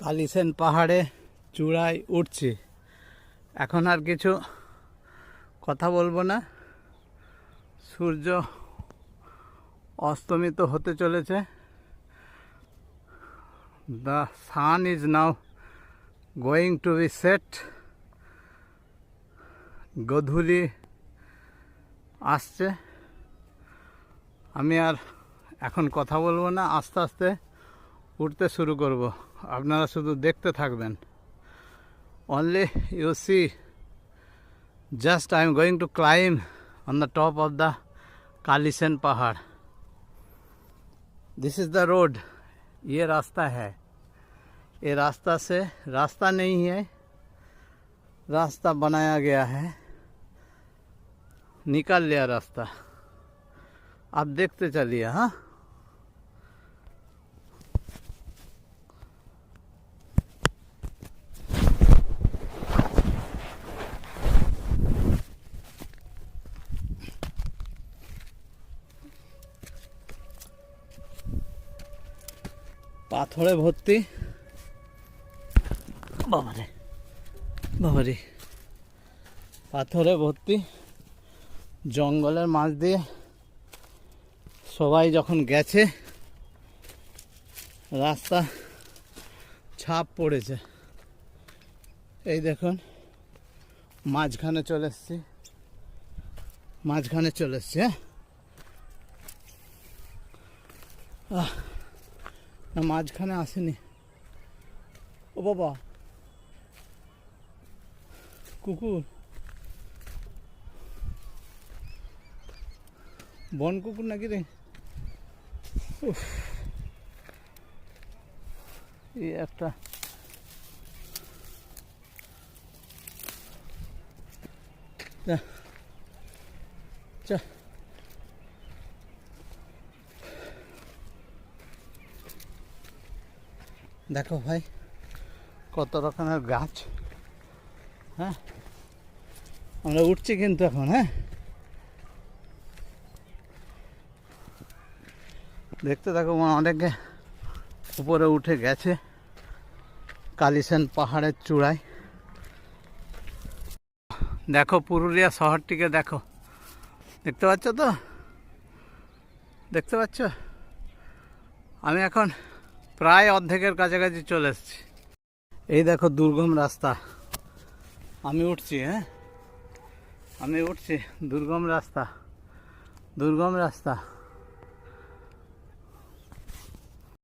কালিসেন পাহাড়ে চূড়ায় উঠছি। এখন আর কিছু কথা বলবো না। সূর্য অস্তমিত হতে চলেছে। The sun is now going to be set. গধূলি আসছে। আমি আর এখন কথা বলবো না, আস্তে আস্তে উঠতে শুরু করব। আপনারা শুধু দেখতে থাকবেন। Only you see, just I am going to climb on the top of the Kalisen Pahad. This is the road. ये रास्ता है। ये रास्ता से रास्ता नहीं है, रास्ता बनाया गया है। निकाल लिया रास्ता। आप देखते चलिए। हाँ, পাথরে ভর্তি। বাবারে বাবারে, পাথরে ভর্তি। জঙ্গলের মাঝ দিয়ে সবাই যখন গেছে, রাস্তা ছাপ পড়েছে। এই দেখুন, মাঝখানে চলে এসছি। মাঝখানে চলে এসছি। হ্যাঁ, না মাঝখানে আসেনি। ও বাবা, কুকুর, বন কুকুর নাকি রে? এই একটা দেখো ভাই, কত রকমের গাছ। হ্যাঁ, আমরা উঠছি কিন্তু এখন। হ্যাঁ, দেখতে থাকো। অনেকে উপরে উঠে গেছে কালিসেন পাহাড়ের চূড়ায়। দেখো পুরুলিয়া শহরটিকে দেখো। দেখতে পাচ্ছ তো? দেখতে পাচ্ছ? আমি এখন প্রায় অর্ধেকের কাছাকাছি চলে এসেছি। এই দেখো দুর্গম রাস্তা। আমি উঠছি। হ্যাঁ, আমি উঠছি। দুর্গম রাস্তা, দুর্গম রাস্তা।